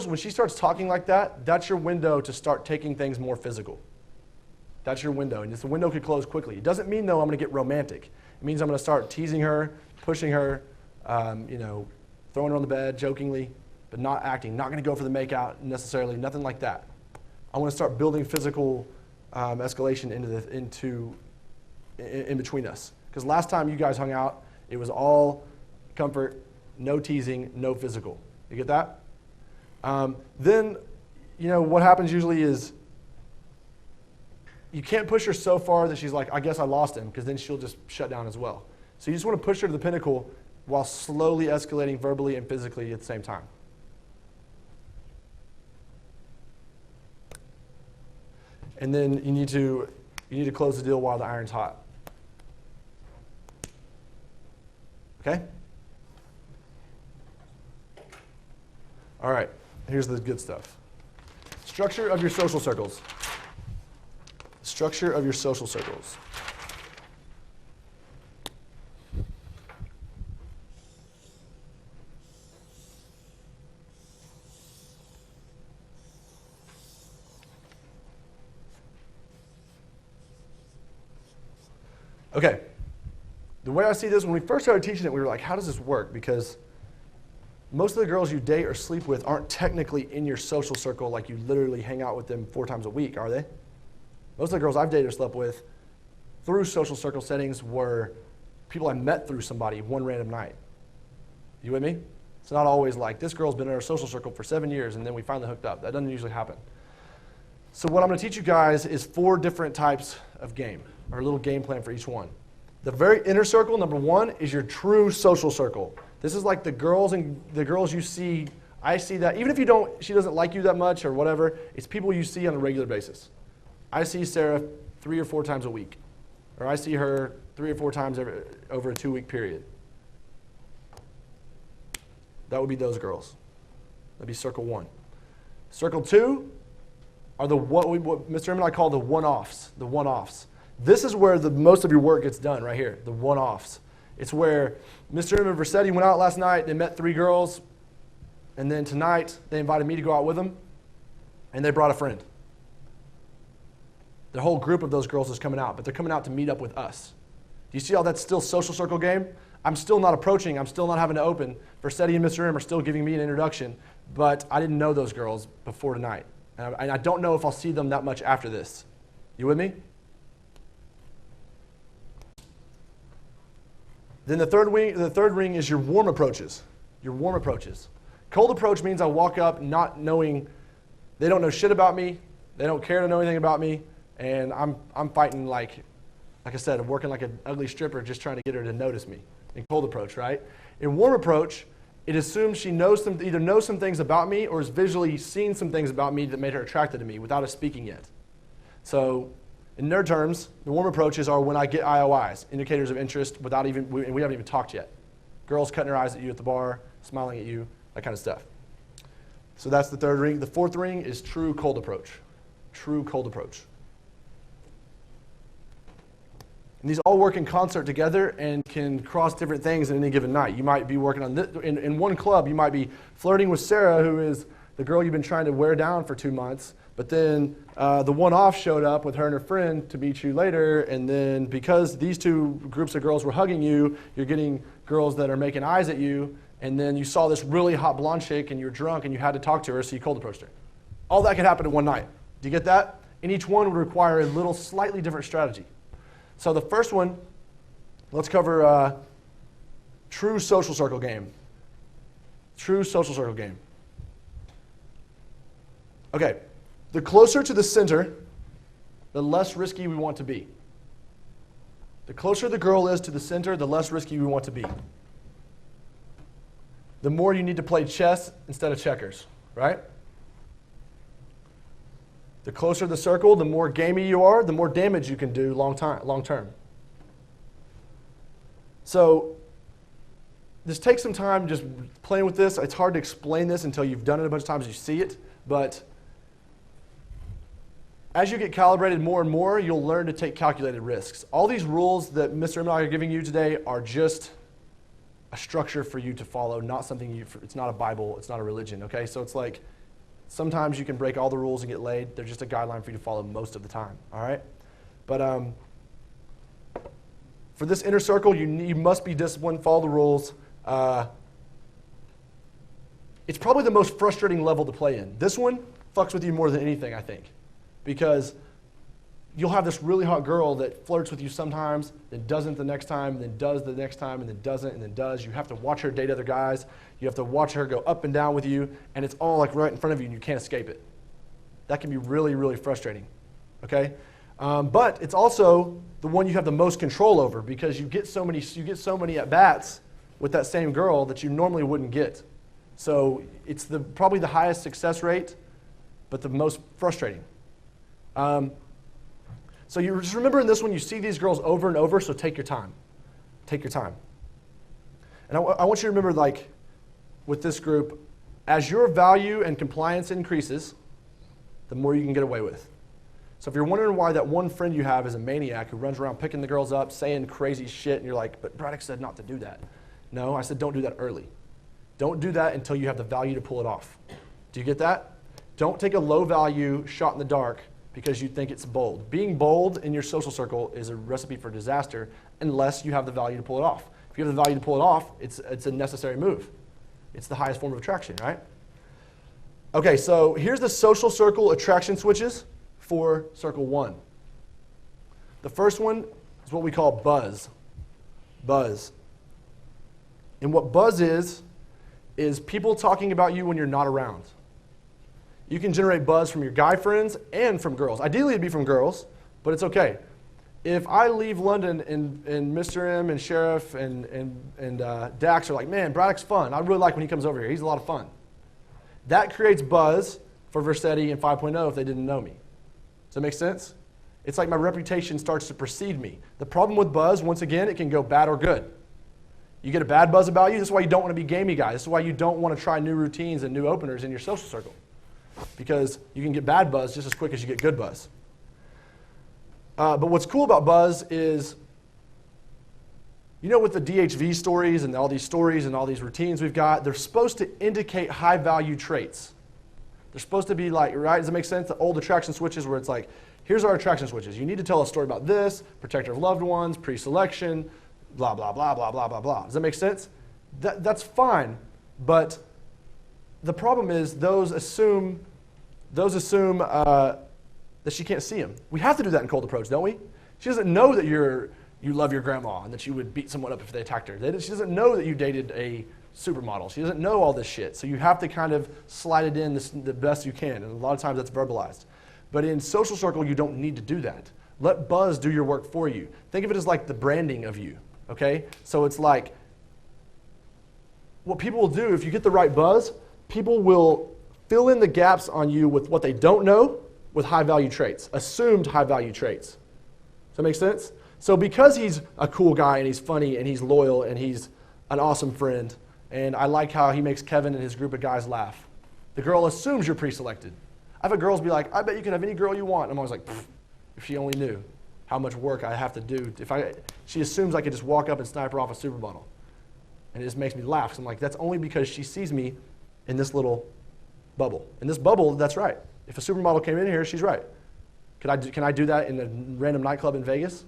When she starts talking like that, that's your window to start taking things more physical. That's your window, and the window could close quickly. It doesn't mean, though, I'm going to get romantic. It means I'm going to start teasing her, pushing her, throwing her on the bed jokingly, but not acting. Not going to go for the make-out necessarily, nothing like that. I want to start building physical escalation in between us. Because last time you guys hung out, it was all comfort, no teasing, no physical. You get that? Then, what happens usually is you can't push her so far that she's like, I guess I lost him, because then she'll just shut down as well. So you just want to push her to the pinnacle while slowly escalating verbally and physically at the same time. And then you need to close the deal while the iron's hot. Okay? All right, here's the good stuff. Structure of your social circles. Structure of your social circles. Okay, the way I see this, when we first started teaching it, we were like, how does this work? Because most of the girls you date or sleep with aren't technically in your social circle, like you literally hang out with them 4 times a week, are they? Most of the girls I've dated or slept with through social circle settings were people I met through somebody one random night. You with me? It's not always like, this girl's been in our social circle for 7 years and then we finally hooked up. That doesn't usually happen. So what I'm going to teach you guys is 4 different types of game, or a little game plan for each one. The very inner circle, number 1, is your true social circle. This is like the girls you see. I see that, even if she doesn't like you that much or whatever, it's people you see on a regular basis. I see Sarah 3 or 4 times a week, or I see her 3 or 4 times over a 2-week period. That would be those girls. That'd be circle 1. Circle 2 are what Mr. M and I call the one-offs. The one-offs. This is where most of your work gets done, right here. The one-offs. It's where Mr. M and Versetti went out last night. They met 3 girls. and then tonight they invited me to go out with them, and they brought a friend. The whole group of those girls is coming out, but they're coming out to meet up with us. Do you see how that's still social circle game? I'm still not approaching. I'm still not having to open. Versetti and Mr. M are still giving me an introduction, but I didn't know those girls before tonight. And I don't know if I'll see them that much after this. You with me? Then the third ring is your warm approaches. Your warm approaches. Cold approach means I walk up not knowing, they don't know shit about me. They don't care to know anything about me. And I'm fighting like I said, I'm working like an ugly stripper just trying to get her to notice me. In cold approach, right? In warm approach, it assumes she either knows some things about me or has visually seen some things about me that made her attracted to me without us speaking yet. So in nerd terms, the warm approaches are when I get IOIs, indicators of interest, and we haven't even talked yet. Girls cutting her eyes at you at the bar, smiling at you, that kind of stuff. So that's the third ring. The fourth ring is true cold approach. True cold approach. And these all work in concert together and can cross different things in any given night. You might be working on this. In one club, you might be flirting with Sarah, who is the girl you've been trying to wear down for 2 months, but then the one-off showed up with her and her friend to meet you later, and then because these two groups of girls were hugging you, you're getting girls that are making eyes at you, and then you saw this really hot blonde chick, and you're drunk, and you had to talk to her, so you cold approached her. All that could happen in one night. Do you get that? And each one would require a little slightly different strategy. So the first one, let's cover true social circle game. True social circle game. Okay, the closer to the center, the less risky we want to be. The closer the girl is to the center, the less risky we want to be. The more you need to play chess instead of checkers, right? The closer the circle, the more gamey you are, the more damage you can do long term. So this takes some time just playing with this. It's hard to explain this until you've done it a bunch of times and you see it. But as you get calibrated more and more, you'll learn to take calculated risks. All these rules that Mr. and I are giving you today are just a structure for you to follow, not something it's not a Bible, it's not a religion, okay? So it's like, sometimes you can break all the rules and get laid. They're just a guideline for you to follow most of the time, all right? But for this inner circle, you must be disciplined, follow the rules. It's probably the most frustrating level to play in. This one fucks with you more than anything, I think, because you'll have this really hot girl that flirts with you sometimes, then doesn't the next time, and then does the next time, and then doesn't, and then does. You have to watch her date other guys. You have to watch her go up and down with you, and it's all like right in front of you, and you can't escape it. That can be really, really frustrating, okay? But it's also the one you have the most control over because you get so many at-bats with that same girl that you normally wouldn't get. So it's probably the highest success rate, but the most frustrating. So you just remember in this one, you see these girls over and over, so take your time. Take your time. And I want you to remember, like, with this group, as your value and compliance increases, the more you can get away with. So if you're wondering why that one friend you have is a maniac who runs around picking the girls up, saying crazy shit, and you're like, but Braddock said not to do that. No, I said don't do that early. Don't do that until you have the value to pull it off. Do you get that? Don't take a low value shot in the dark because you think it's bold. Being bold in your social circle is a recipe for disaster unless you have the value to pull it off. If you have the value to pull it off, it's a necessary move. It's the highest form of attraction, right? Okay, so here's the social circle attraction switches for circle 1. The first one is what we call buzz. Buzz. And what buzz is people talking about you when you're not around. You can generate buzz from your guy friends and from girls. Ideally, it'd be from girls, but it's okay. If I leave London and Mr. M and Sheriff and Dax are like, man, Braddock's fun. I really like when he comes over here. He's a lot of fun. That creates buzz for Versetti and 5.0 if they didn't know me. Does that make sense? It's like my reputation starts to precede me. The problem with buzz, once again, it can go bad or good. You get a bad buzz about you, this is why you don't want to be gamey guy. This is why you don't want to try new routines and new openers in your social circle. Because you can get bad buzz just as quick as you get good buzz. But what's cool about buzz is You know, with the DHV stories and all these routines we've got, they're supposed to indicate high value traits. They're supposed to be like, right, does it make sense? The old attraction switches where it's like, here's our attraction switches. You need to tell a story about this, protector of loved ones, pre-selection, blah, blah, blah, blah, blah, blah, blah. Does that make sense? That's fine, but the problem is those assume that she can't see them. We have to do that in cold approach, don't we? She doesn't know that you love your grandma and that you would beat someone up if they attacked her. She doesn't know that you dated a supermodel. She doesn't know all this shit. So you have to kind of slide it in the best you can, and a lot of times that's verbalized. But in social circle, you don't need to do that. Let buzz do your work for you. Think of it as like the branding of you, okay? So it's like, what people will do, if you get the right buzz, people will fill in the gaps on you with what they don't know with high-value traits, assumed high-value traits. Does that make sense? So because he's a cool guy and he's funny and he's loyal and he's an awesome friend, and I like how he makes Kevin and his group of guys laugh, the girl assumes you're pre-selected. I've had girls be like, I bet you can have any girl you want. And I'm always like, if she only knew how much work I have to do. She assumes I could just walk up and snipe her off a supermodel. And it just makes me laugh. So I'm like, that's only because she sees me in this little bubble. In this bubble, that's right. If a supermodel came in here, she's right. Can I do that in a random nightclub in Vegas?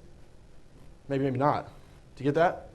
Maybe, maybe not. Do you get that?